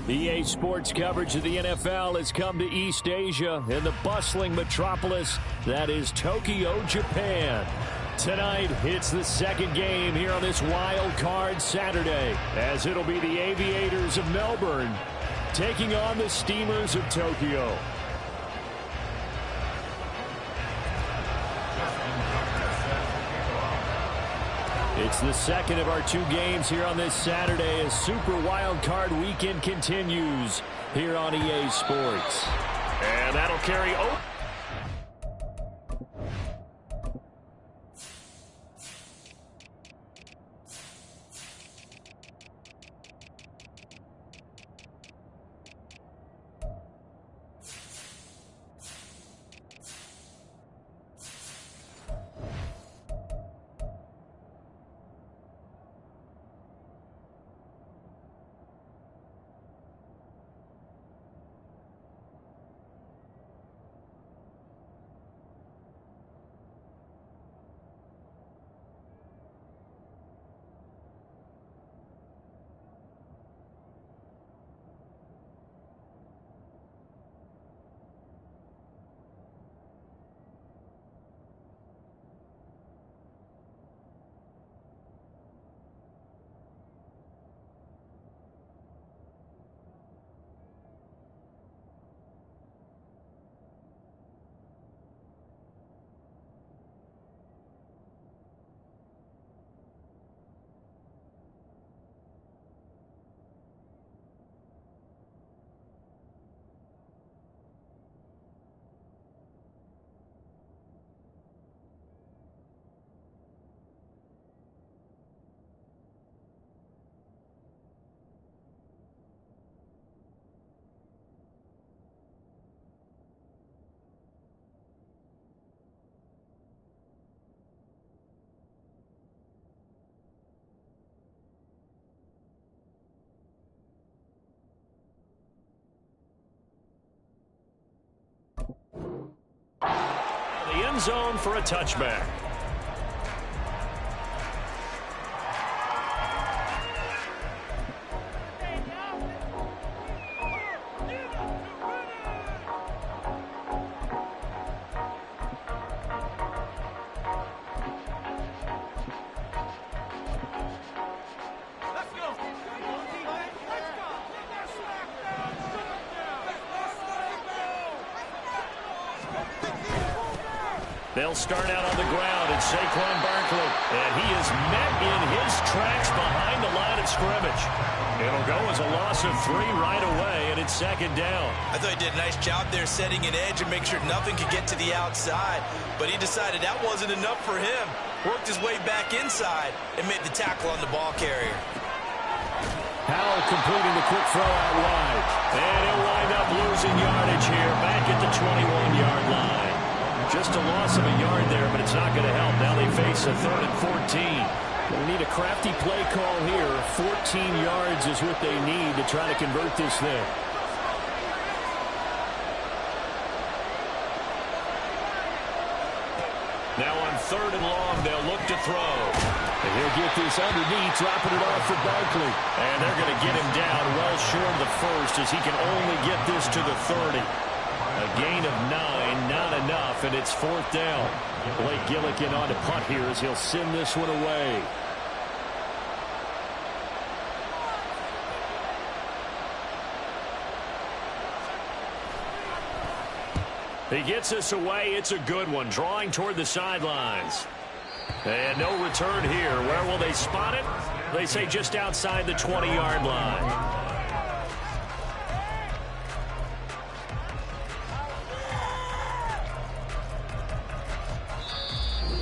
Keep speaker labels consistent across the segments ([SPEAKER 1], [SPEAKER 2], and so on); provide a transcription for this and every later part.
[SPEAKER 1] EA Sports coverage of the NFL has come to East Asia in the bustling metropolis that is Tokyo, Japan. Tonight, it's the second game here on this wild card Saturday, as it'll be the Aviators of Melbourne taking on the Steamers of Tokyo. It's the second of our two games here on this Saturday as Super Wild Card Weekend continues here on EA Sports. And that'll carry over. The end zone for a touchback. They'll start out on the ground, and Saquon Barkley. And he is met in his tracks behind the line of scrimmage. It'll go as a loss of 3 right away, and it's second down.
[SPEAKER 2] I thought he did a nice job there setting an edge and make sure nothing could get to the outside. But he decided that wasn't enough for him. Worked his way back inside and made the tackle on the ball carrier.
[SPEAKER 1] Howell completing the quick throw out wide. And he'll wind up losing yardage here back at the 21-yard line. Just a loss of a yard there, but it's not going to help. Now they face a 3rd and 14. We need a crafty play call here. 14 yards is what they need to try to convert this thing. Now on 3rd and long, they'll look to throw. And he'll get this underneath, dropping it off for Barkley. And they're going to get him down well short of the first as he can only get this to the 30. A gain of 9, not enough, and it's 4th down. Blake Gillikin on to punt here as he'll send this one away. He gets this away. It's a good one, drawing toward the sidelines. And no return here. Where will they spot it? They say just outside the 20-yard line.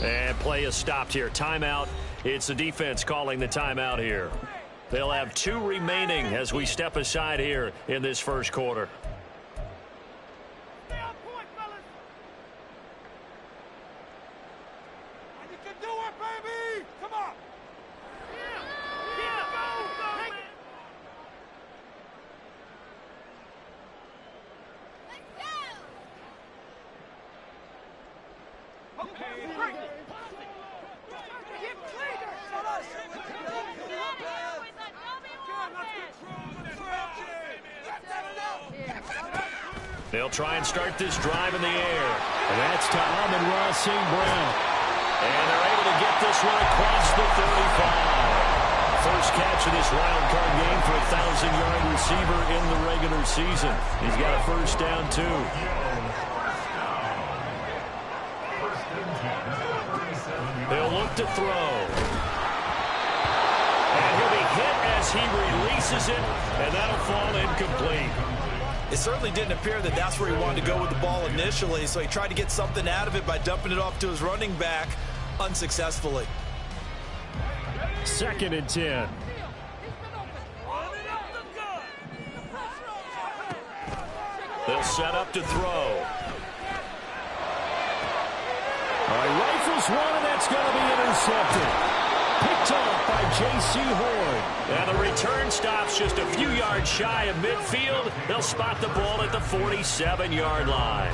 [SPEAKER 1] And play is stopped here. Timeout. It's the defense calling the timeout here. They'll have 2 remaining as we step aside here in this first quarter.
[SPEAKER 3] Stay on point, fellas. And you can do it, baby. Come on.
[SPEAKER 1] They'll try and start this drive in the air. And that's to Amon-Ra St. Brown. And they're able to get this one across the 35. First catch of this wild card game for a 1,000-yard receiver in the regular season. He's got a first down, too. They'll look to throw. And he'll be hit as he releases it, and that'll fall incomplete.
[SPEAKER 2] It certainly didn't appear that that's where he wanted to go with the ball initially, so he tried to get something out of it by dumping it off to his running back unsuccessfully.
[SPEAKER 1] 2nd and 10. They'll set up to throw. All right, rifles one, and that's going to be intercepted. Picked off by J.C. Horn. And the return stops just a few yards shy of midfield. They'll spot the ball at the 47-yard line.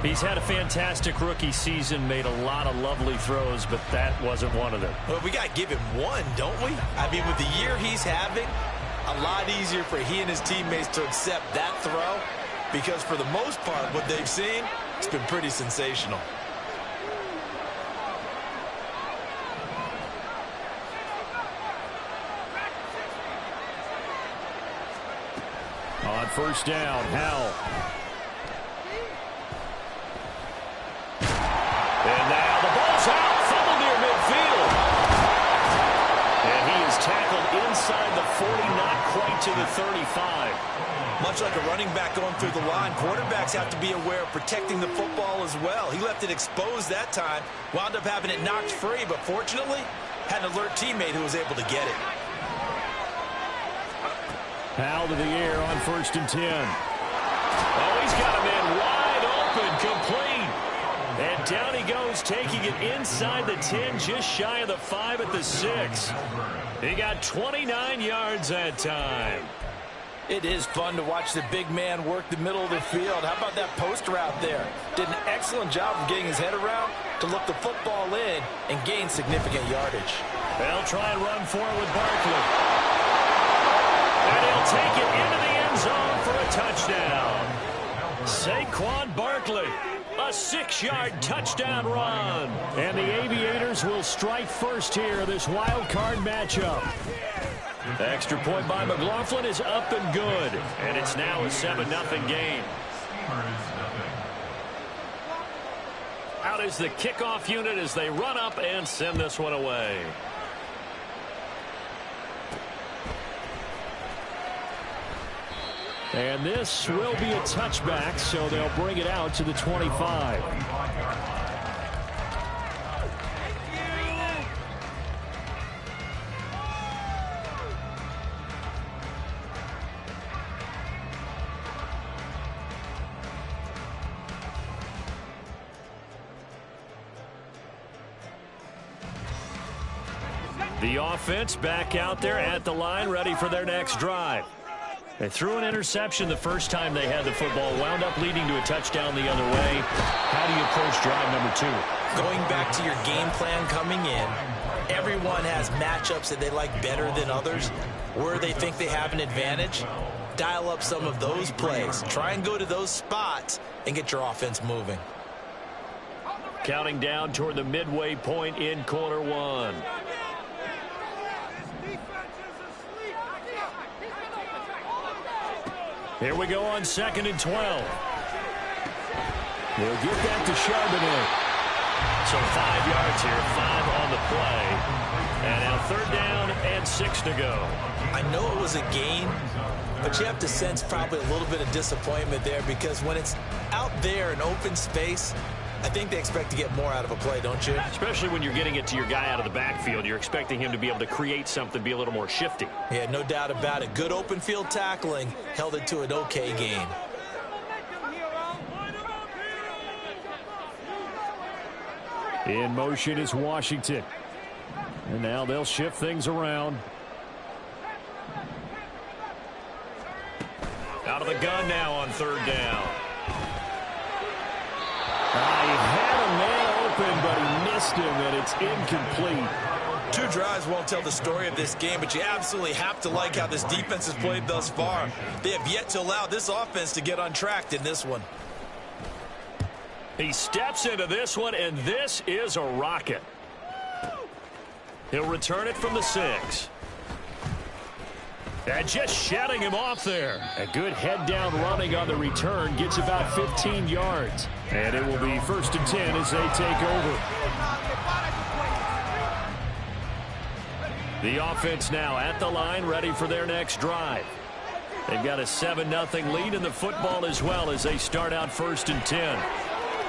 [SPEAKER 1] He's had a fantastic rookie season, made a lot of lovely throws, but that wasn't one of them.
[SPEAKER 2] Well, we got to give him one, don't we? I mean, with the year he's having, a lot easier for he and his teammates to accept that throw, because for the most part, what they've seen, it's been pretty sensational.
[SPEAKER 1] On first down, Howell. And now the ball's out, fumbled near midfield. And he is tackled inside the 40, not quite to the 35.
[SPEAKER 2] Much like a running back going through the line, quarterbacks have to be aware of protecting the football as well. He left it exposed that time, wound up having it knocked free, but fortunately, had an alert teammate who was able to get it.
[SPEAKER 1] Howell to the air on 1st and 10. Oh, he's got a man wide open, complete. And down he goes, taking it inside the 10, just shy of the 5 at the 6. He got 29 yards that time.
[SPEAKER 2] It is fun to watch the big man work the middle of the field. How about that post route there? Did an excellent job of getting his head around to look the football in and gain significant yardage.
[SPEAKER 1] They'll try and run forward with Barkley. And he'll take it into the end zone for a touchdown. Saquon Barkley, a 6-yard touchdown run. And the Aviators will strike first here, this wild card matchup. Extra point by McLaughlin is up and good. And it's now a 7-0 game. Out is the kickoff unit as they run up and send this one away. And this will be a touchback, so they'll bring it out to the 25. The offense back out there at the line, ready for their next drive. They threw an interception the first time they had the football, wound up leading to a touchdown the other way. How do you approach drive number 2?
[SPEAKER 2] Going back to your game plan coming in, everyone has matchups that they like better than others. Where they think they have an advantage, dial up some of those plays. Try and go to those spots and get your offense moving.
[SPEAKER 1] Counting down toward the midway point in quarter 1. Here we go on 2nd and 12. They'll get that to Charbonnet. So 5 yards here, 5 on the play. And now 3rd down and 6 to go.
[SPEAKER 2] I know it was a gain, but you have to sense probably a little bit of disappointment there, because when it's out there in open space, I think they expect to get more out of a play, don't you?
[SPEAKER 1] Especially when you're getting it to your guy out of the backfield. You're expecting him to be able to create something, be a little more shifty.
[SPEAKER 2] Yeah, no doubt about it. Good open field tackling held it to an okay gain.
[SPEAKER 1] In motion is Washington. And now they'll shift things around. Out of the gun now on 3rd down.
[SPEAKER 3] He had a man open, but he missed him, and it's incomplete.
[SPEAKER 2] 2 2 drives won't tell the story of this game, but you absolutely have to like how this defense has played thus far. They have yet to allow this offense to get untracked in this one.
[SPEAKER 1] He steps into this one, and this is a rocket. He'll return it from the 6. And just shutting him off there. A good head-down running on the return. Gets about 15 yards. And it will be 1st and 10 as they take over. The offense now at the line, ready for their next drive. They've got a 7-0 lead in the football as well as they start out 1st and 10.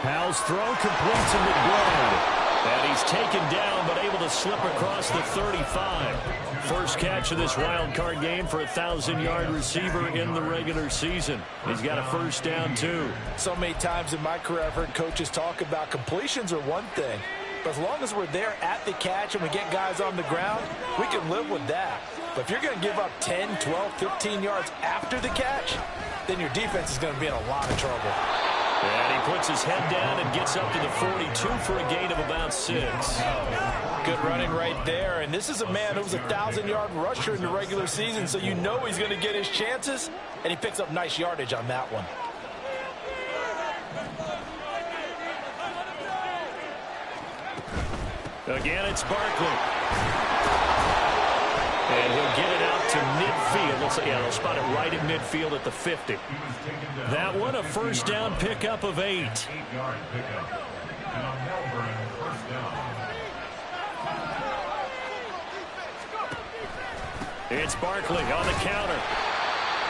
[SPEAKER 1] Howell's throw completes to McBride. And he's taken down but able to slip across the 35. First catch of this wild card game for a 1,000-yard receiver in the regular season. He's got a first down, too.
[SPEAKER 2] So many times in my career I've heard coaches talk about completions are one thing. But as long as we're there at the catch and we get guys on the ground, we can live with that. But if you're going to give up 10, 12, 15 yards after the catch, then your defense is going to be in a lot of trouble.
[SPEAKER 1] And he puts his head down and gets up to the 42 for a gain of about 6.
[SPEAKER 2] Good running right there. And this is a man who was a 1,000-yard rusher in the regular season, so you know he's going to get his chances. And he picks up nice yardage on that one.
[SPEAKER 1] Again, it's Barkley. And he'll get it out to midfield. They'll spot it right at midfield at the 50. That one, a first down pickup of 8. It's Barkley on the counter.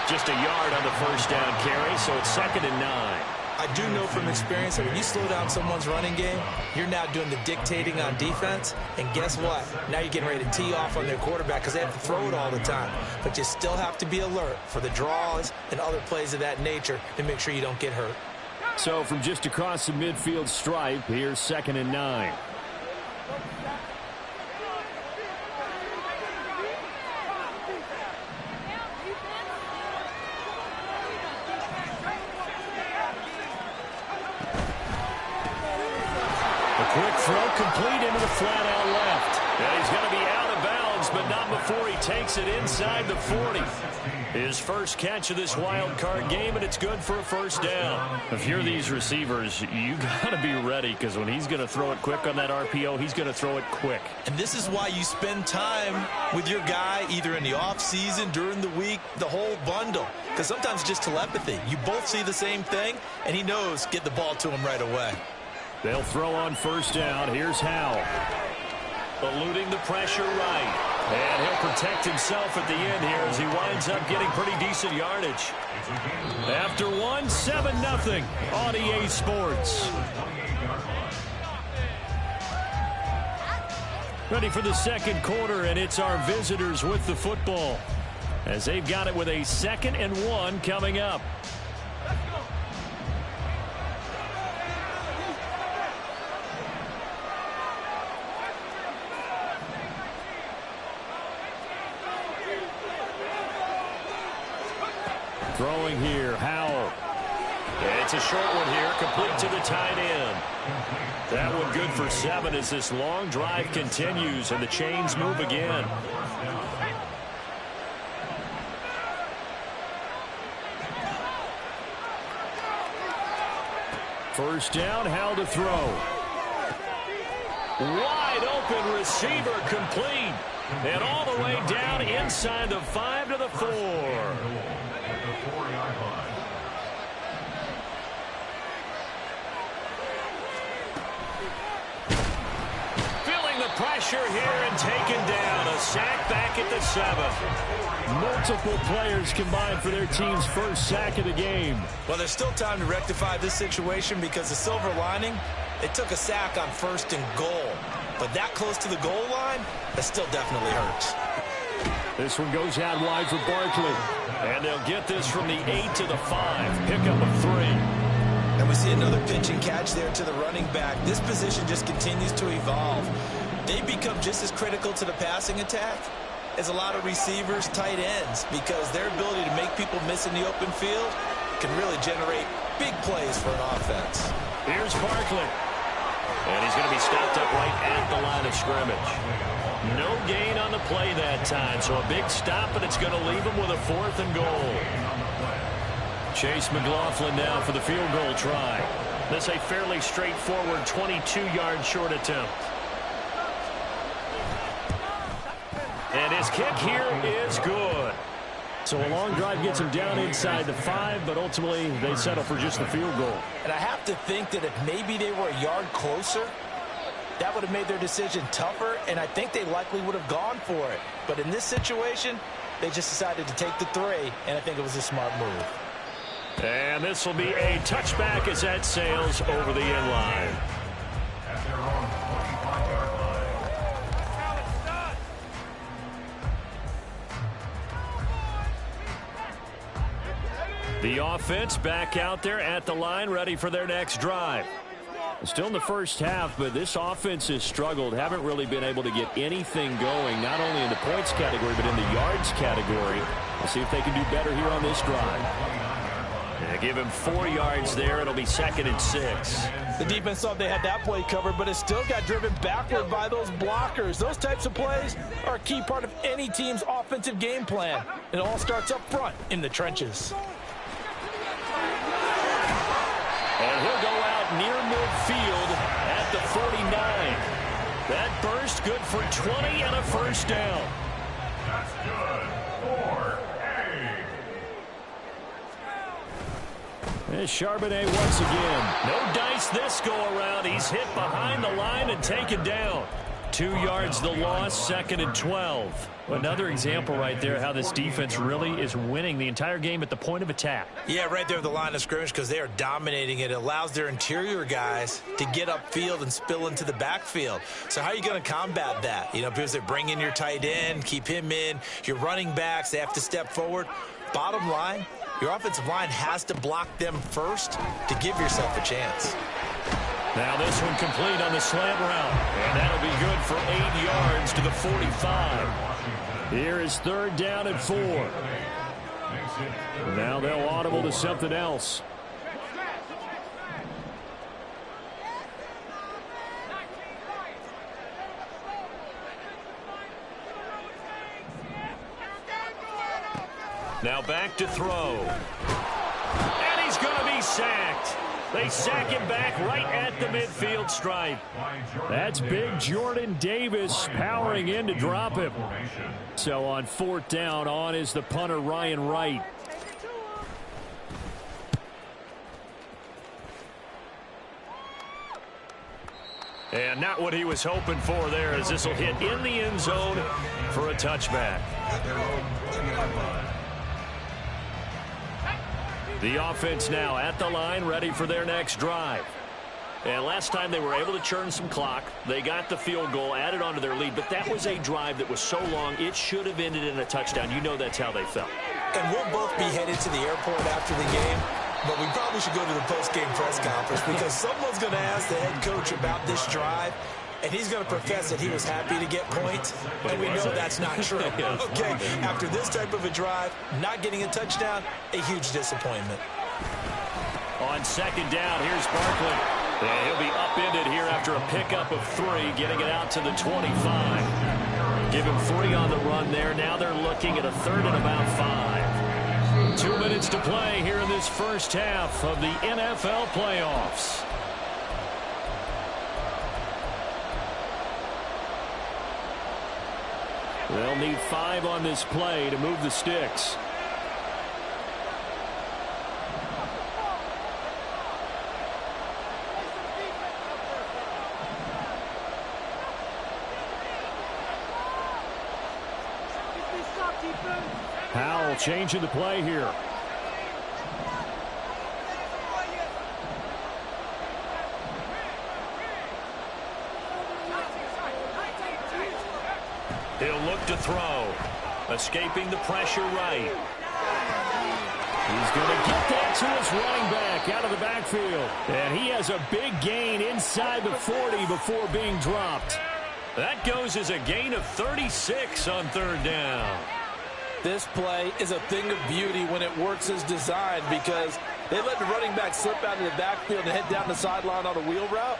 [SPEAKER 1] Just a yard on the first down carry, so it's 2nd and 9.
[SPEAKER 2] I do know from experience that when you slow down someone's running game, you're now doing the dictating on defense. And guess what? Now you're getting ready to tee off on their quarterback because they have to throw it all the time. But you still have to be alert for the draws and other plays of that nature to make sure you don't get hurt.
[SPEAKER 1] So from just across the midfield stripe, here's 2nd and 9. Quick throw complete into the flat out left. And he's going to be out of bounds, but not before he takes it inside the 40. His first catch of this wild card game, and it's good for a first down. If you're these receivers, you got to be ready because when he's going to throw it quick on that RPO, he's going to throw it quick.
[SPEAKER 2] And this is why you spend time with your guy either in the offseason, during the week, the whole bundle. Because sometimes it's just telepathy. You both see the same thing, and he knows get the ball to him right away.
[SPEAKER 1] They'll throw on first down. Here's Howell. Eluding the pressure right. And he'll protect himself at the end here as he winds up getting pretty decent yardage. After 7-0 on EA Sports. Ready for the second quarter, and it's our visitors with the football as they've got it with a 2nd and 1 coming up. Throwing here, Howell. And it's a short one here, complete to the tight end. That one good for 7 as this long drive continues and the chains move again. First down, Howell to throw. Wide open receiver complete. And all the way down inside the 5 to the 4. Feeling the pressure here and taken down. A sack back at the 7. Multiple players combined for their team's first sack of the game.
[SPEAKER 2] Well, there's still time to rectify this situation because the silver lining, they took a sack on 1st and goal. But that close to the goal line, that still definitely hurts.
[SPEAKER 1] This one goes out wide for Barkley. And they'll get this from the 8 to the 5. Pickup of 3.
[SPEAKER 2] And we see another pitch and catch there to the running back. This position just continues to evolve. They become just as critical to the passing attack as a lot of receivers, tight ends, because their ability to make people miss in the open field can really generate big plays for an offense.
[SPEAKER 1] Here's Barkley. And he's going to be stopped up right at the line of scrimmage. No gain on the play that time, so a big stop, and it's going to leave them with a 4th and goal. Chase McLaughlin now for the field goal try. This a fairly straightforward 22-yard short attempt. And his kick here is good. So a long drive gets him down inside the 5, but ultimately they settle for just the field goal.
[SPEAKER 2] And I have to think that if maybe they were a yard closer, that would have made their decision tougher, and I think they likely would have gone for it. But in this situation, they just decided to take the 3, and I think it was a smart move.
[SPEAKER 1] And this will be a touchback as that sails over the end line. The offense back out there at the line, ready for their next drive. Still in the first half, but this offense has struggled. Haven't really been able to get anything going, not only in the points category, but in the yards category. We'll see if they can do better here on this drive. Yeah, give him 4 yards there. It'll be 2nd and 6.
[SPEAKER 2] The defense thought they had that play covered, but it still got driven backward by those blockers. Those types of plays are a key part of any team's offensive game plan. It all starts up front in the trenches.
[SPEAKER 1] And he'll go out near midfield at the 49. That burst good for 20 and a first down.
[SPEAKER 4] That's good for
[SPEAKER 1] There's Charbonnet once again. No dice this go around. He's hit behind the line and taken down. 2 yards the loss, 2nd and 12. Another example right there how this defense really is winning the entire game at the point of attack.
[SPEAKER 2] Yeah, right there at the line of scrimmage because they are dominating it. It allows their interior guys to get upfield and spill into the backfield. So how are you going to combat that? You know, because they bring in your tight end, keep him in. Your running backs, they have to step forward. Bottom line, your offensive line has to block them first to give yourself a chance.
[SPEAKER 1] Now this one complete on the slant route. And that'll be good for 8 yards to the 45. Here is 3rd down and 4. Now they'll audible to something else. Now back to throw. And he's going to be sacked. They sack him back right at the midfield stripe. That's big Jordan Davis powering in to drop him. So on 4th down, on is the punter Ryan Wright. And not what he was hoping for there, as this will hit in the end zone for a touchback. The offense now at the line, ready for their next drive. And last time they were able to churn some clock. They got the field goal, added on to their lead. But that was a drive that was so long, it should have ended in a touchdown. You know that's how they felt.
[SPEAKER 2] And we'll both be headed to the airport after the game. But we probably should go to the post-game press conference because someone's going to ask the head coach about this drive. And he's going to profess that he was happy to get points, and we know that's not true. Okay, after this type of a drive, not getting a touchdown, a huge disappointment.
[SPEAKER 1] On 2nd down, here's Barkley. And he'll be upended here after a pickup of 3, getting it out to the 25. Give him 3 on the run there. Now they're looking at a 3rd and about 5. 2 minutes to play here in this first half of the NFL playoffs. They'll need 5 on this play to move the sticks. Howell changing the play here. He'll look to throw. Escaping the pressure right. He's going to get that to his running back out of the backfield. And he has a big gain inside the 40 before being dropped. That goes as a gain of 36 on 3rd down.
[SPEAKER 2] This play is a thing of beauty when it works as designed because they let the running back slip out of the backfield and head down the sideline on a wheel route.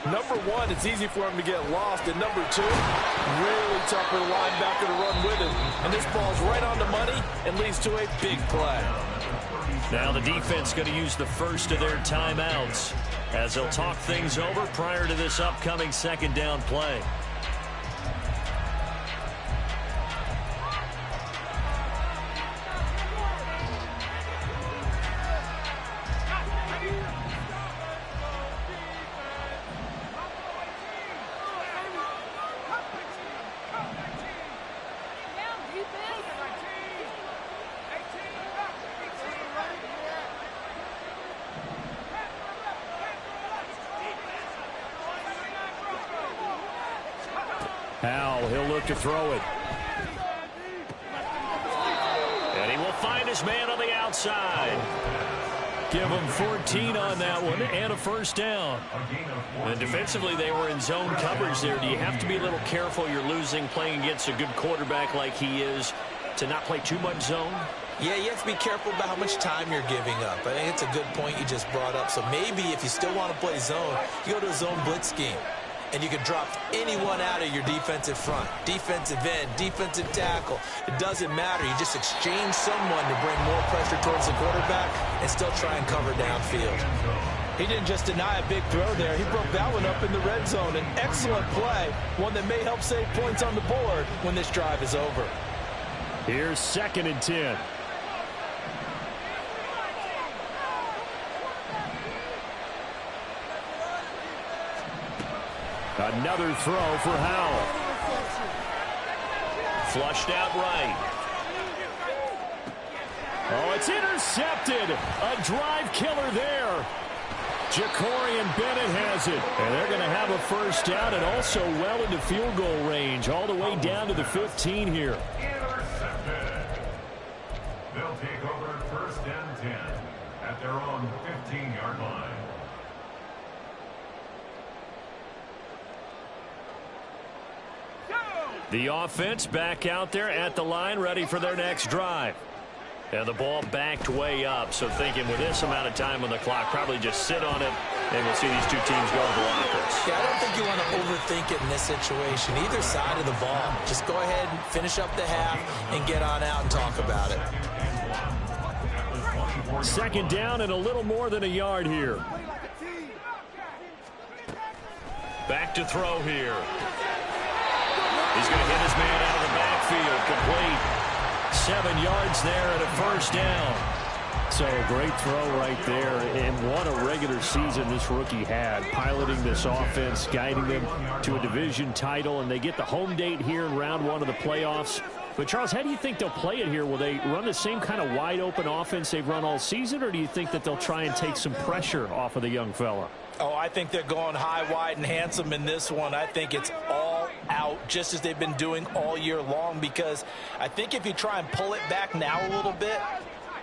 [SPEAKER 2] Number one, it's easy for him to get lost. And number two, really tough for the linebacker to run with him. And this ball's right on the money and leads to a big play.
[SPEAKER 1] Now the defense going to use the first of their timeouts as they'll talk things over prior to this upcoming second down play. Howell, he'll look to throw it. And he will find his man on the outside. Give him 14 on that one and a first down. And defensively, they were in zone coverage there. Do you have to be a little careful? You're losing playing against a good quarterback like he is to not play too much zone?
[SPEAKER 2] Yeah, you have to be careful about how much time you're giving up. I think it's a good point you just brought up. So maybe if you still want to play zone, you go to a zone blitz scheme. And you can drop anyone out of your defensive front. Defensive end, defensive tackle. It doesn't matter. You just exchange someone to bring more pressure towards the quarterback and still try and cover downfield. He didn't just deny a big throw there. He broke that one up in the red zone. An excellent play, one that may help save points on the board when this drive is over.
[SPEAKER 1] Here's 2nd and 10. Another throw for Howell. Flushed out right. Oh, it's intercepted. A drive killer there. Jacorian Bennett has it. And they're going to have a first down and also well into field goal range. All the way down to the 15 here.
[SPEAKER 4] Intercepted. They'll take over 1st and 10 at their own 15-yard line.
[SPEAKER 1] The offense back out there at the line, ready for their next drive. And the ball backed way up, so thinking with this amount of time on the clock, probably just sit on it, and we'll see these two teams go to the lockers.
[SPEAKER 2] Yeah, I don't think you want to overthink it in this situation. Either side of the ball. Just go ahead and finish up the half and get on out and talk about it.
[SPEAKER 1] 2nd down and a little more than a yard here. Back to throw here. He's going to hit his man out of the backfield. Complete. 7 yards there and a first down. So a great throw right there. And what a regular season this rookie had. Piloting this offense, guiding them to a division title. And they get the home date here in round 1 of the playoffs. But, Charles, how do you think they'll play it here? Will they run the same kind of wide-open offense they've run all season? Or do you think that they'll try and take some pressure off of the young fella?
[SPEAKER 2] Oh, I think they're going high, wide, and handsome in this one. I think it's all out, just as they've been doing all year long, because I think if you try and pull it back now a little bit,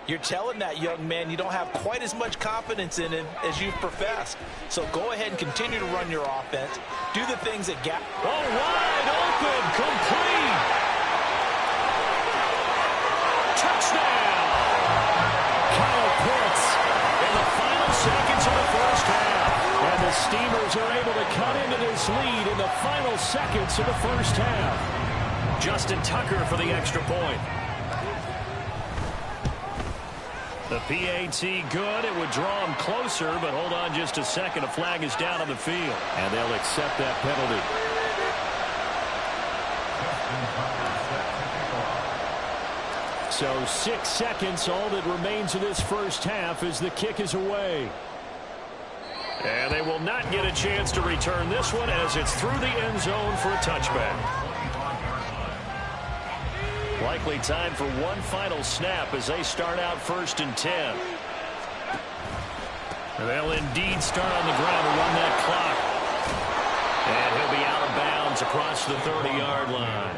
[SPEAKER 2] you're telling that young man you don't have quite as much confidence in him as you've professed. So go ahead and continue to run your offense. Do the things that got...
[SPEAKER 1] Oh, wide open, complete. Touchdown. Kyle Pitts in the final seconds of the first half. And the Steamers are able to cut into this lead in the final seconds of the first half. Justin Tucker for the extra point. The PAT good. It would draw him closer, but hold on just a second. A flag is down on the field. And they'll accept that penalty. So 6 seconds, all that remains of this first half as the kick is away. And they will not get a chance to return this one as it's through the end zone for a touchback. Likely time for one final snap as they start out 1st and 10. They'll indeed start on the ground to run that clock. And he'll be out of bounds across the 30-yard line.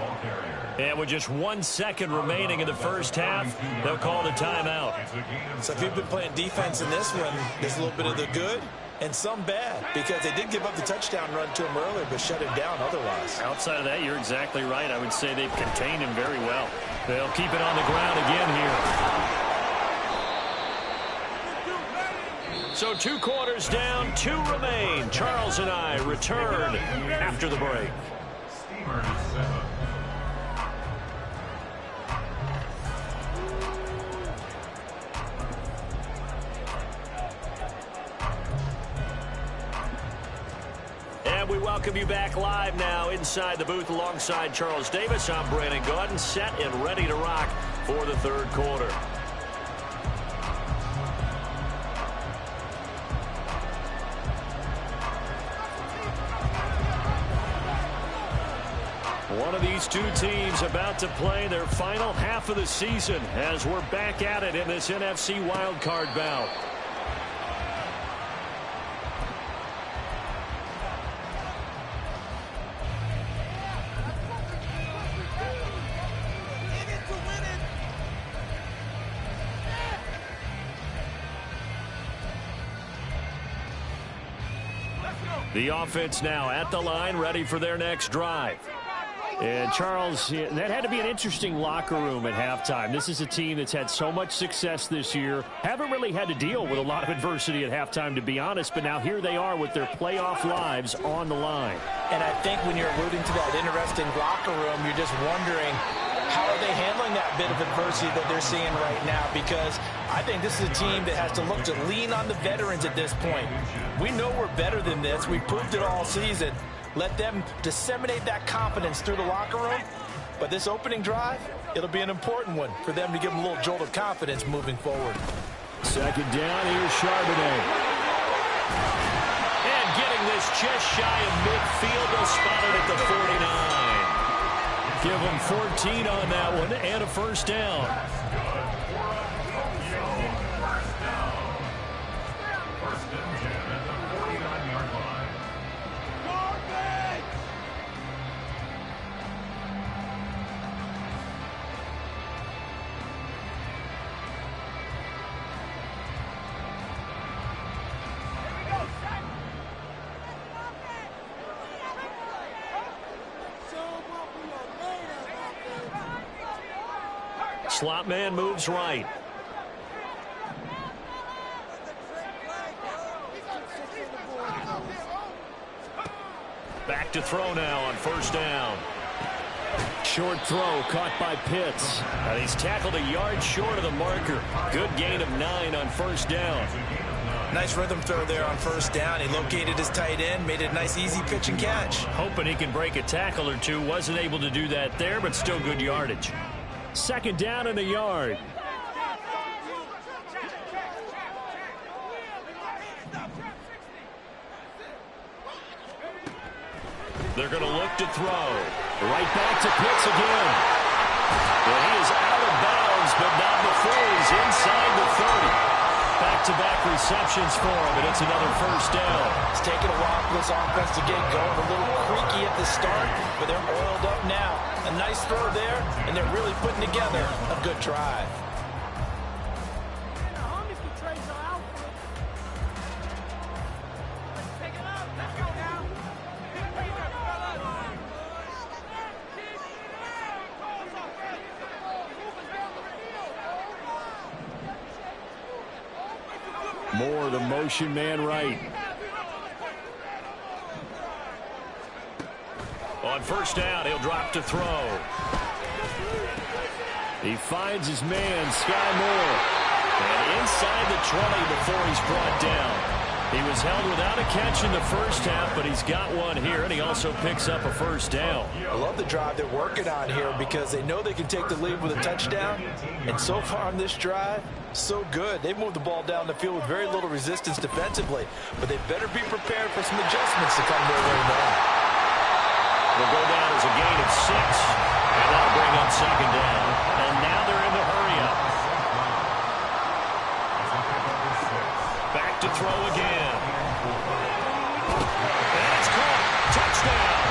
[SPEAKER 1] And with just 1 second remaining in the first half, they'll call the timeout.
[SPEAKER 2] So if you've been playing defense in this one, there's a little bit of the good and some bad, because they did give up the touchdown run to him earlier, but shut him down otherwise.
[SPEAKER 1] Outside of that, you're exactly right. I would say they've contained him very well. They'll keep it on the ground again here. So 2 quarters down, 2 remain. Charles and I return after the break.
[SPEAKER 4] Steamers 7.
[SPEAKER 1] And we welcome you back live now inside the booth alongside Charles Davis. I'm Brandon Gaudin, set and ready to rock for the 3rd quarter. One of these 2 teams about to play their final half of the season as we're back at it in this NFC wildcard bout. The offense now at the line, ready for their next drive. And Charles, that had to be an interesting locker room at halftime. This is a team that's had so much success this year. Haven't really had to deal with a lot of adversity at halftime, to be honest. But now here they are with their playoff lives on the line.
[SPEAKER 2] And I think when you're alluding to that interesting locker room, you're just wondering, how are they handling that bit of adversity that they're seeing right now? Because I think this is a team that has to look to lean on the veterans at this point. We know we're better than this. We've proved it all season. Let them disseminate that confidence through the locker room. But this opening drive, it'll be an important one for them to give them a little jolt of confidence moving forward.
[SPEAKER 1] 2nd down, here's Charbonnet. And getting this just shy of midfield, they'll spot it at the 49. Give them 14 on that one and a 1st down. Slot man moves right. Back to throw now on 1st down. Short throw caught by Pitts. And he's tackled a yard short of the marker. Good gain of 9 on 1st down.
[SPEAKER 2] Nice rhythm throw there on 1st down. He located his tight end, made it a nice easy pitch and catch.
[SPEAKER 1] Hoping he can break a tackle or 2. Wasn't able to do that there, but still good yardage. 2nd down and a yard. They're going to look to throw. Right back to Pitts again. Well, he is out of bounds, but not before he's inside the 30. Back-to-back receptions for him, and it's another 1st down.
[SPEAKER 2] It's taken a while for this offense to get going. A little creaky at the start, but they're oiled up now. A nice throw there, and they're really putting together a good drive.
[SPEAKER 1] Moore, the motion man right. On 1st down, he'll drop to throw. He finds his man, Sky Moore. And inside the 20 before he's brought down. He was held without a catch in the 1st half, but he's got one here, and he also picks up a 1st down.
[SPEAKER 2] I love the drive they're working on here because they know they can take the lead with a touchdown. And so far on this drive, so good. They've moved the ball down the field with very little resistance defensively, but they better be prepared for some adjustments to come their way now.
[SPEAKER 1] They'll go down as a gain of 6, and that'll bring up 2nd down. And now they're in the hurry-up. Back to throw again. And it's caught. Touchdown.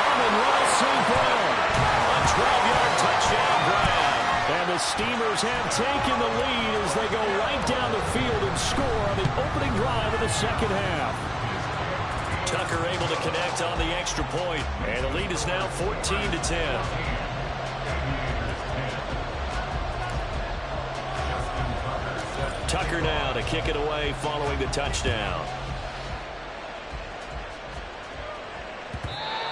[SPEAKER 1] Amon-Ra St. Brown. A 12-yard touchdown grab. And the Steamers have taken the lead as they go right down the field and score on the opening drive of the 2nd half. Tucker able to connect on the extra point, and the lead is now 14-10. Tucker now to kick it away following the touchdown.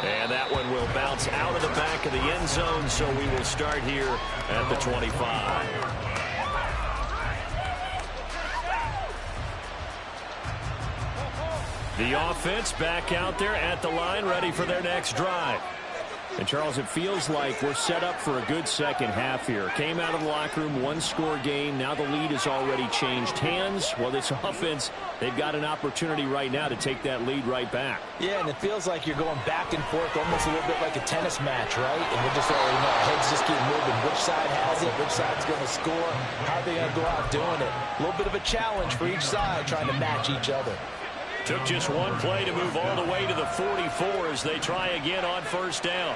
[SPEAKER 1] And that one will bounce out of the back of the end zone, so we will start here at the 25. The offense back out there at the line, ready for their next drive. And, Charles, it feels like we're set up for a good second half here. Came out of the locker room, one-score game. Now the lead has already changed hands. Well, this offense, they've got an opportunity right now to take that lead right back.
[SPEAKER 2] Yeah, and it feels like you're going back and forth almost a little bit like a tennis match, right? And we're just already know heads just keep moving. Which side has it? Which side's going to score? How are they going to go out doing it? A little bit of a challenge for each side trying to match each other.
[SPEAKER 1] Took just one play to move all the way to the 44 as they try again on first down.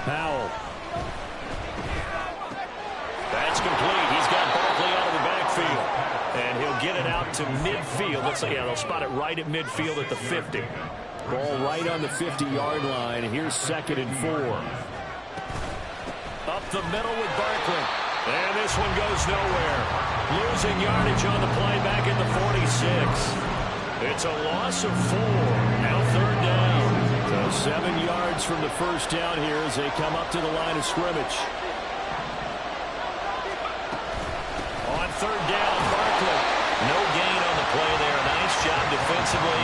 [SPEAKER 1] Powell. That's complete. He's got Barkley out of the backfield. And he'll get it out to midfield. Looks like, yeah, they'll spot it right at midfield at the 50. Ball right on the 50-yard line. Here's 2nd and 4. Up the middle with Barkley. And this one goes nowhere. Losing yardage on the play back at the 46. It's a loss of 4. Now 3rd down. So 7 yards from the first down here as they come up to the line of scrimmage. On 3rd down, Barkley. No gain on the play there. Nice job defensively.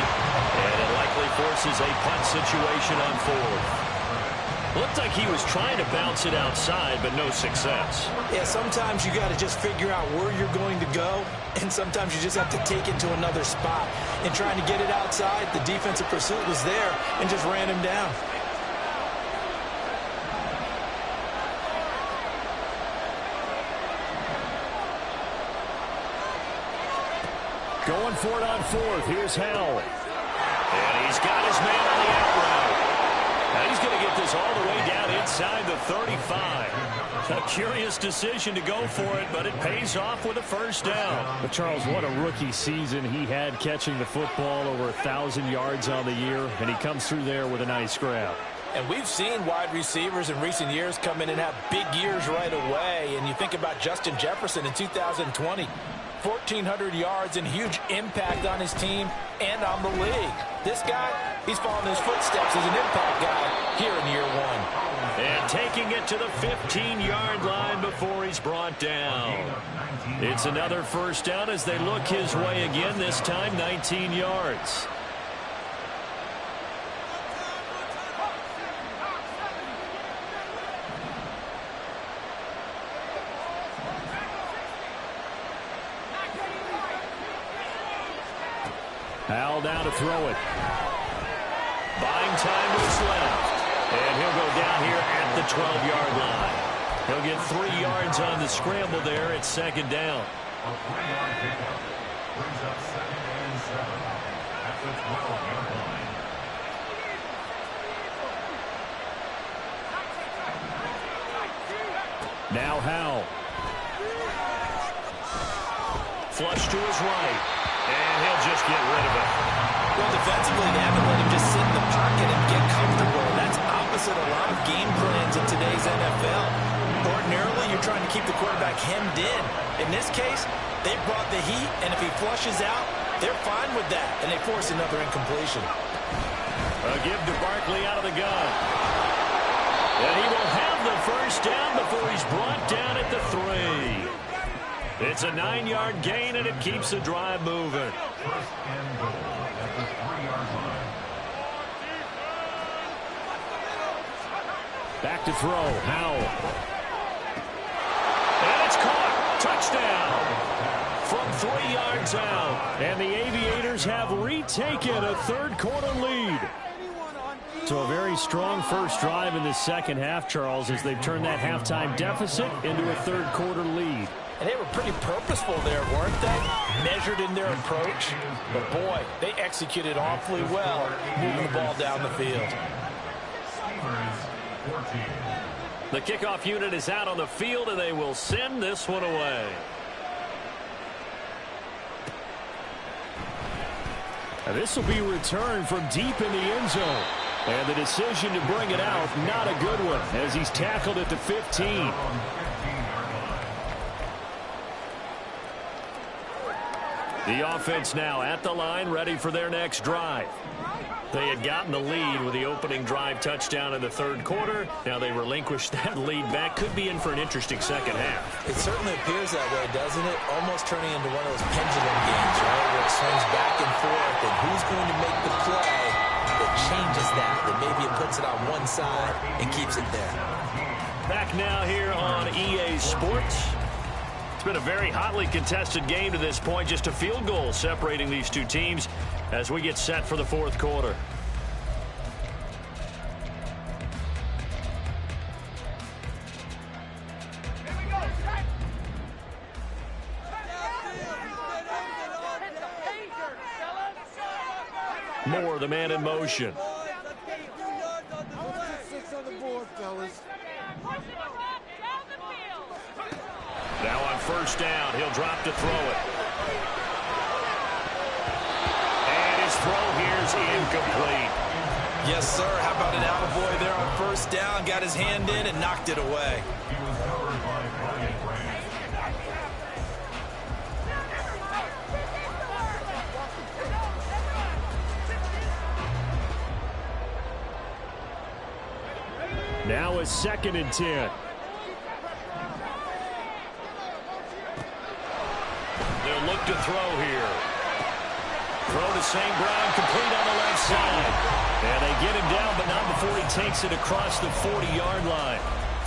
[SPEAKER 1] And it likely forces a punt situation on 4th. Looked like he was trying to bounce it outside, but no success.
[SPEAKER 2] Yeah, sometimes you got to just figure out where you're going to go, and sometimes you just have to take it to another spot. And trying to get it outside, the defensive pursuit was there and just ran him down.
[SPEAKER 1] Going for it on 4th. Here's Howell. And he's got his man on the out route. Now he's going to get this all the way down inside the 35. A curious decision to go for it, but it pays off with a first down.
[SPEAKER 5] But Charles, what a rookie season he had catching the football, over 1,000 yards on the year, and he comes through there with a nice grab.
[SPEAKER 2] And we've seen wide receivers in recent years come in and have big years right away. And you think about Justin Jefferson in 2020. 1,400 yards and huge impact on his team and on the league. This guy, he's following his footsteps as an impact guy here in year 1.
[SPEAKER 1] And taking it to the 15-yard line before he's brought down. It's another first down as they look his way again, this time 19 yards. Howell down to throw it. Buying time to his left. And he'll go down here at the 12-yard line. He'll get 3 yards on the scramble there at 2nd down.
[SPEAKER 4] A 3-yard pickup brings up 2nd and 7 at the 12-yard line.
[SPEAKER 1] Now Howell. Flush to his right. And he'll just get rid of it.
[SPEAKER 2] Well, defensively, they haven't let him just sit in the pocket and get comfortable. That's opposite a lot of game plans in today's NFL. Ordinarily, you're trying to keep the quarterback hemmed in. In this case, they brought the heat, and if he flushes out, they're fine with that, and they force another incompletion.
[SPEAKER 1] A give to Barkley out of the gun. And he will have the first down before he's brought down at the 3. It's a 9-yard gain, and it keeps the drive moving.
[SPEAKER 4] 1st and goal at the 3-yard line.
[SPEAKER 1] Back to throw. Howell. And it's caught. Touchdown. From 3 yards out. And the Aviators have retaken a third-quarter lead.
[SPEAKER 5] So a very strong first drive in the second half, Charles, as they've turned that halftime deficit into a third-quarter lead.
[SPEAKER 2] And they were pretty purposeful there, weren't they? Measured in their approach. But, boy, they executed awfully well moving the ball down the field.
[SPEAKER 4] Steelers 14,
[SPEAKER 5] The kickoff unit is out on the field, and they will send this one away. And this will be returned from deep in the end zone. And the decision to bring it out, not a good one, as he's tackled at the 15. The offense now at the line, ready for their next drive. They had gotten the lead with the opening drive touchdown in the third quarter. Now they relinquished that lead back. Could be in for an interesting second half.
[SPEAKER 2] It certainly appears that way, doesn't it? Almost turning into one of those pendulum games, right, where it swings back and forth, and who's going to make the play that changes that maybe it puts it on one side and keeps it there.
[SPEAKER 5] Back now here on EA Sports. It's been a very hotly contested game to this point. Just a field goal separating these two teams as we get set for the fourth quarter. Moore, the man in motion. Now on first down, he'll drop to throw it. And his throw here is incomplete.
[SPEAKER 2] Yes, sir. How about an attaboy there on first down? Got his hand in and knocked it away.
[SPEAKER 5] Now a 2nd and 10. They'll look to throw here. Throw to St. Brown, complete on the left side. And they get him down, but not before he takes it across the 40-yard line.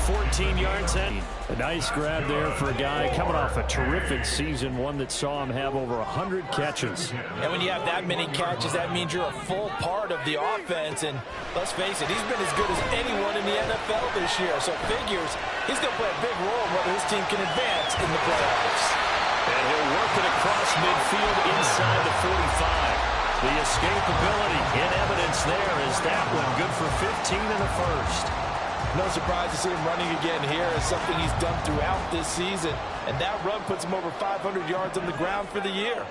[SPEAKER 5] 14 yards in. A nice grab there for a guy coming off a terrific season, one that saw him have over 100 catches.
[SPEAKER 2] And when you have that many catches, that means you're a full part of the offense. And let's face it, he's been as good as anyone in the NFL this year. So it figures he's going to play a big role in whether his team can advance in the playoffs.
[SPEAKER 5] And he'll work it across midfield inside the 45. The escapability in evidence there is that one. Good for 15 in the first.
[SPEAKER 2] No surprise to see him running again here. It's something he's done throughout this season. And that run puts him over 500 yards on the ground for the year.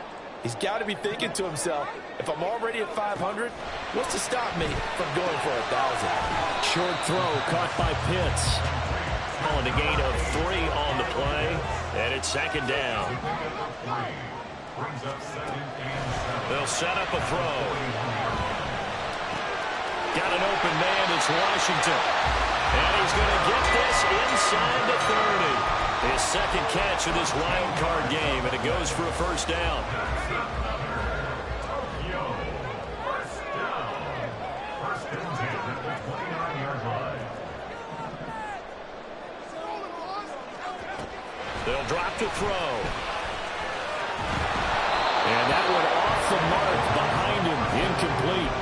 [SPEAKER 2] He's got to be thinking to himself, if I'm already at 500, what's to stop me from going for 1,000?
[SPEAKER 5] Short throw caught by Pitts. On a gain of 3 on the play. And it's 2nd down. They'll set up a throw. Got an open man. It's Washington. And he's going to get this inside the 30. His 2nd catch of this wild card game, and it goes for a first down.
[SPEAKER 4] First and 10 at the 29-yard line.
[SPEAKER 5] They'll drop to throw. And that one off the mark behind him, incomplete.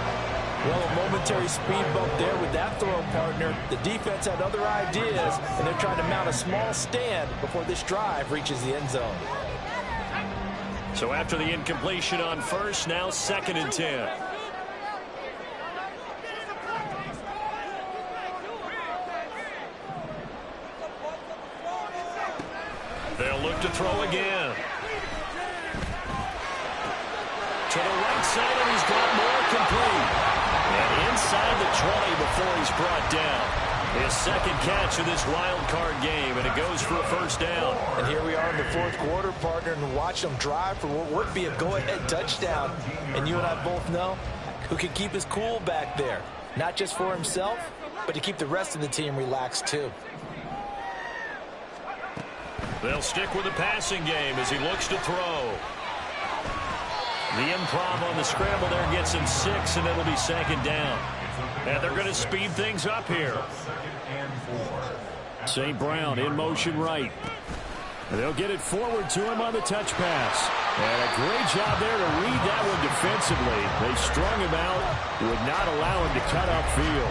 [SPEAKER 2] Well, a momentary speed bump there with that throw partner. The defense had other ideas, and they're trying to mount a small stand before this drive reaches the end zone.
[SPEAKER 5] So after the incompletion on first, now 2nd and 10. They'll look to throw again. To the right side, and he's got more complete. And inside the 20 before he's brought down. His 2nd catch of this wild card game, and it goes for a first down.
[SPEAKER 2] And here we are in the fourth quarter, partner, and watch them drive for what would be a go-ahead touchdown. And you and I both know who can keep his cool back there. Not just for himself, but to keep the rest of the team relaxed too.
[SPEAKER 5] They'll stick with the passing game as he looks to throw. The improv on the scramble there gets him 6, and it'll be 2nd down. And they're going to speed things up here. St. Brown in motion right. And they'll get it forward to him on the touch pass. And a great job there to read that one defensively. They strung him out, would not allow him to cut upfield.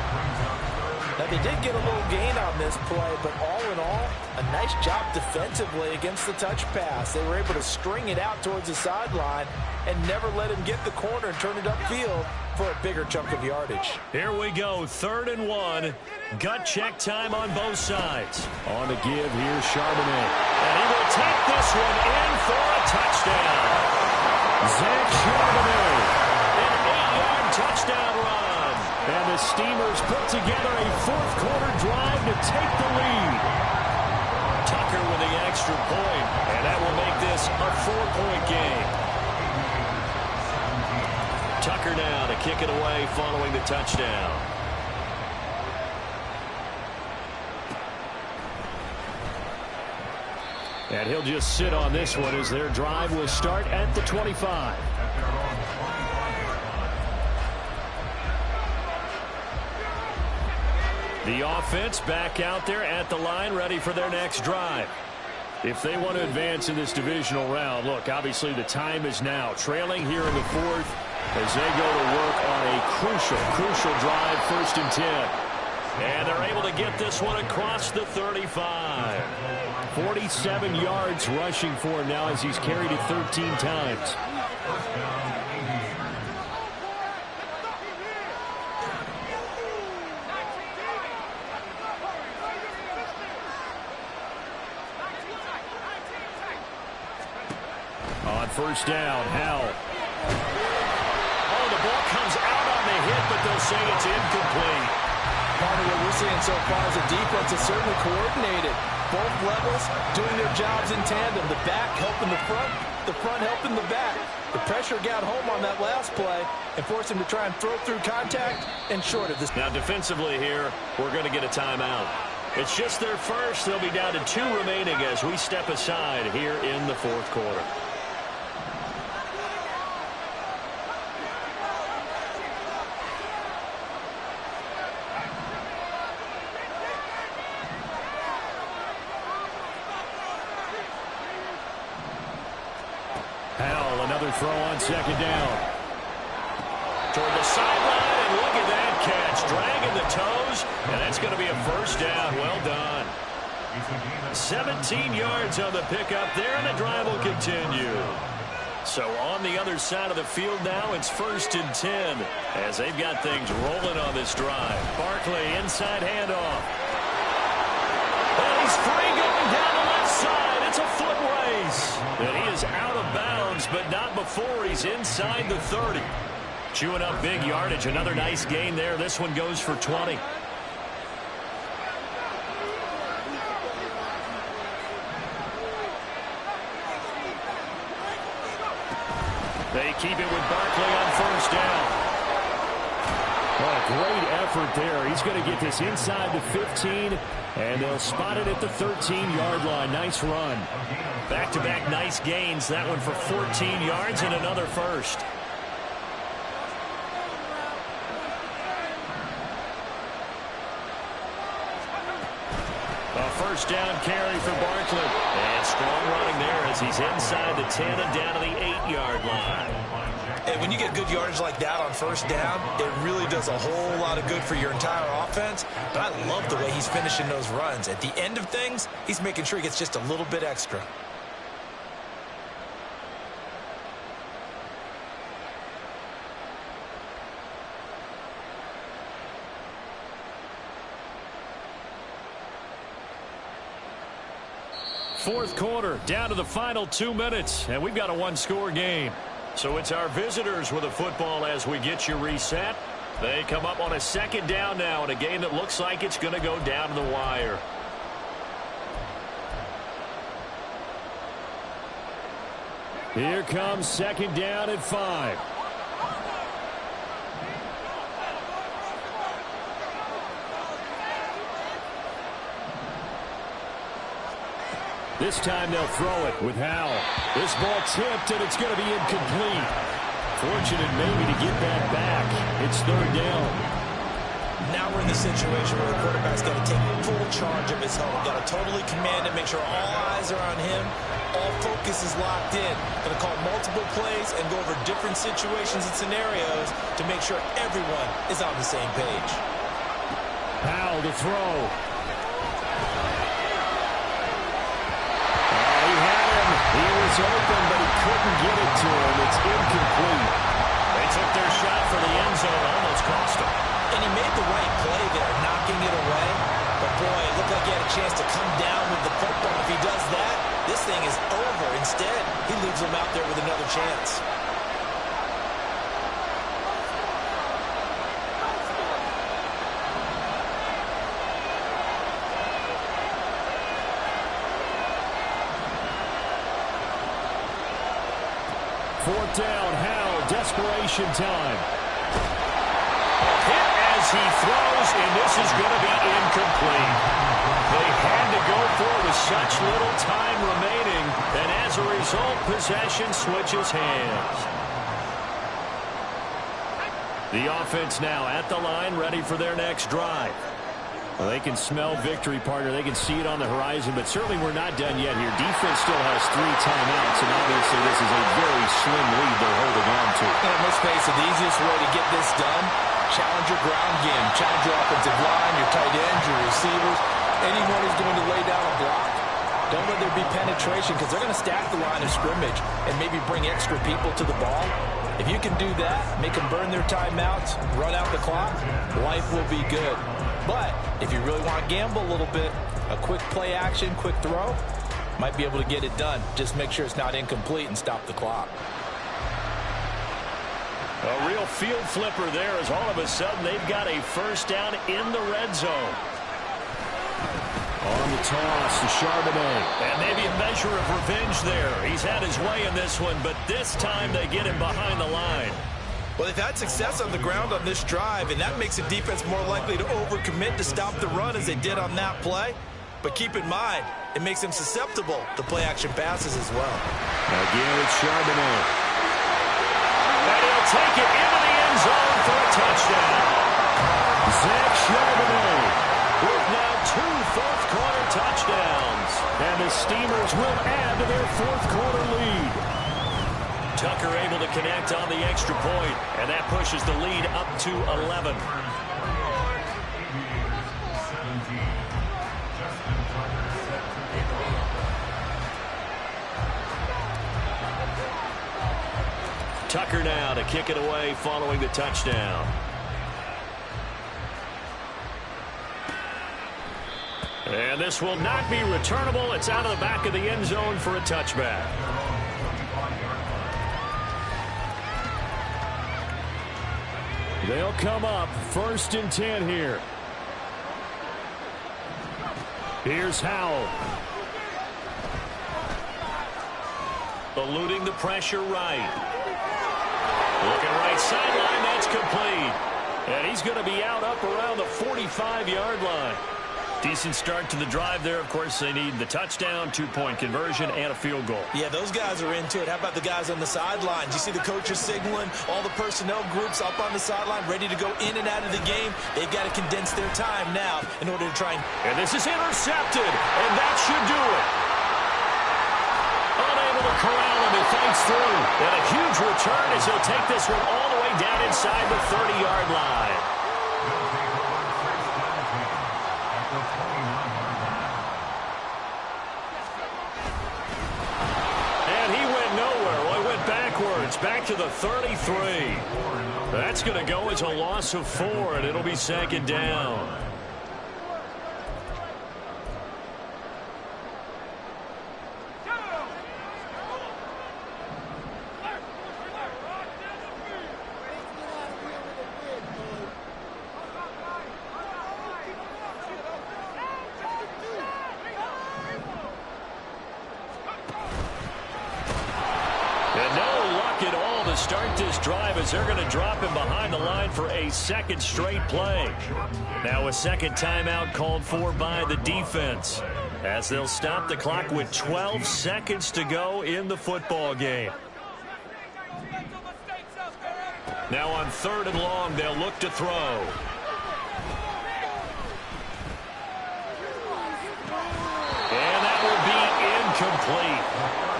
[SPEAKER 2] Now, they did get a little gain on this play, but all in all, a nice job defensively against the touch pass. They were able to string it out towards the sideline and never let him get the corner and turn it upfield for a bigger chunk of yardage.
[SPEAKER 1] Here we go, 3rd and 1. Gut check time on both sides. On the give, here's Charbonnet. And he will take this one in for a touchdown. Zach Charbonnet, an 8-yard touchdown run. And the Steamers put together a 4th-quarter drive to take the lead. Tucker with the extra point, and that will make this a 4-point game. Tucker now to kick it away following the touchdown. And he'll just sit on this one as their drive will start at the 25. The offense back out there at the line, ready for their next drive. If they want to advance in this divisional round, look, obviously the time is now. Trailing here in the 4th as they go to work on a crucial drive, 1st and 10. And they're able to get this one across the 35. 47 yards rushing for him now as he's carried it 13 times. On 1st down, Howell. Oh, the ball comes out on the hit, but they'll say it's incomplete.
[SPEAKER 2] Part of what we're seeing so far is the defense is certainly coordinated. Both levels doing their jobs in tandem. The back helping the front helping the back. The pressure got home on that last play and forced him to try and throw through contact and short of this.
[SPEAKER 1] Now defensively here, we're going to get a timeout. It's just their first. They'll be down to 2 remaining as we step aside here in the 4th quarter. Howell, another throw on 2nd down. Toward the sideline, and look at that catch. Dragging the toes, and that's going to be a 1st down. Well done. 17 yards on the pickup there, and the drive will continue. So on the other side of the field now, it's 1st and 10 as they've got things rolling on this drive. Barkley, inside handoff. And he's free going down the left side. It's a foot race. And he is out of bounds, but not before he's inside the 30. Chewing up big yardage. Another nice gain there. This one goes for 20. They keep it with Barkley on 1st down. Oh, great effort there. He's going to get this inside the 15, and they'll spot it at the 13-yard line. Nice run. Back-to-back nice gains. That one for 14 yards and another 1st. A 1st down carry for Barkley. And strong running there as he's inside the 10 and down to the 8-yard line.
[SPEAKER 2] And when you get good yardage like that on 1st down, it really does a whole lot of good for your entire offense. But I love the way he's finishing those runs. At the end of things, he's making sure he gets just a little bit extra.
[SPEAKER 1] Fourth quarter, down to the final 2 minutes, and we've got a 1-score game. So it's our visitors with the football as we get you reset. They come up on a 2nd down now in a game that looks like it's going to go down to the wire. Here comes 2nd down at 5. This time they'll throw it with Howell. This ball tipped, and it's going to be incomplete. Fortunate maybe to get that back. It's 3rd down.
[SPEAKER 2] Now we're in the situation where the quarterback's got to take full charge of his helmet. Got to totally command it, make sure all eyes are on him. All focus is locked in. Going to call multiple plays and go over different situations and scenarios to make sure everyone is on the same page.
[SPEAKER 1] Powell to throw. He had him. He was open, but he couldn't get it to him. It's incomplete. They took their shot for the end zone. Almost cost him.
[SPEAKER 2] And he made the right play there, knocking it away. But, boy, it looked like he had a chance to come down with the football. If he does that, this thing is over. Instead, he leaves him out there with another chance.
[SPEAKER 1] Fourth down, Howell, desperation time. Hit as he throws, and this is going to be incomplete. They had to go for it with such little time remaining, and as a result, possession switches hands. The offense now at the line, ready for their next drive. Well, they can smell victory, partner. They can see it on the horizon, but certainly we're not done yet here. Defense still has 3 timeouts, and obviously this is a very slim lead they're holding on to.
[SPEAKER 2] And let's face it, the easiest way to get this done, challenge your ground game, challenge your offensive line, your tight ends, your receivers, anyone who's going to lay down a block. Don't let there be penetration because they're going to stack the line of scrimmage and maybe bring extra people to the ball. If you can do that, make them burn their timeouts, run out the clock, life will be good. But if you really want to gamble a little bit, a quick play action, quick throw, might be able to get it done. Just make sure it's not incomplete and stop the clock.
[SPEAKER 1] A real field flipper there as all of a sudden they've got a first down in the red zone. On the toss to Charbonnet. And maybe a measure of revenge there. He's had his way in this one, but this time they get him behind the line.
[SPEAKER 2] Well, they've had success on the ground on this drive, and that makes the defense more likely to overcommit to stop the run as they did on that play. But keep in mind, it makes them susceptible to play-action passes as well.
[SPEAKER 1] Again, it's Charbonnet. And he'll take it into the end zone for a touchdown. Zach Charbonnet with now 2 fourth-quarter touchdowns. And the Steamers will add to their fourth-quarter lead. Tucker able to connect on the extra point, and that pushes the lead up to 11. Tucker now to kick it away following the touchdown. And this will not be returnable. It's out of the back of the end zone for a touchback. They'll come up 1st and 10 here. Here's Howell. Eluding the pressure right. Looking right sideline, that's complete. And he's going to be out up around the 45-yard line. Decent start to the drive there. Of course, they need the touchdown, 2-point conversion, and a field goal.
[SPEAKER 2] Yeah, those guys are into it. How about the guys on the sidelines? You see the coaches signaling, all the personnel groups up on the sideline, ready to go in and out of the game. They've got to condense their time now in order to try
[SPEAKER 1] and this is intercepted, and that should do it. Unable to corral him, he fights through. And a huge return as he'll take this one all the way down inside the 30-yard line. Back to the 33. That's going to go as a loss of 4, and it'll be 2nd down. Start this drive as they're going to drop him behind the line for a 2nd straight play. Now a 2nd timeout called for by the defense as they'll stop the clock with 12 seconds to go in the football game. Now on 3rd and long, they'll look to throw. And that will be incomplete.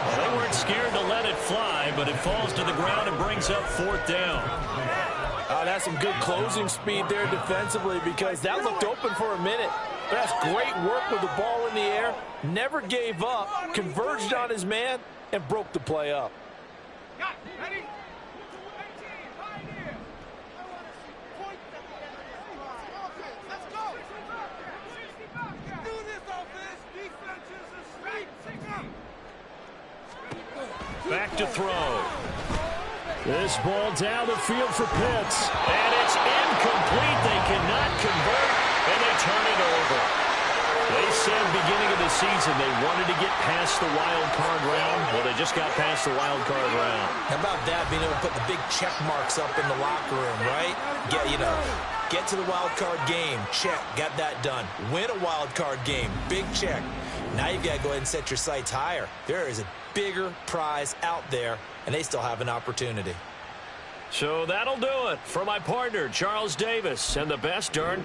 [SPEAKER 1] Well, they weren't scared to let it fly, but it falls to the ground and brings up 4th down.
[SPEAKER 2] that's some good closing speed there defensively because that looked open for a minute. That's great work with the ball in the air. Never gave up, converged on his man, and broke the play up.
[SPEAKER 3] Ready?
[SPEAKER 1] Back to throw. This ball down the field for Pitts. And it's incomplete. They cannot convert, and they turn it over. They said beginning of the season they wanted to get past the wild card round. Well, they just got past the wild card round.
[SPEAKER 2] How about that, being able to put the big check marks up in the locker room, right? Get to the wild card game. Check. Got that done. Win a wild card game. Big check. Now you've got to go ahead and set your sights higher. There is a bigger prize out there, and they still have an opportunity.
[SPEAKER 1] So that'll do it for my partner, Charles Davis, and the best darn...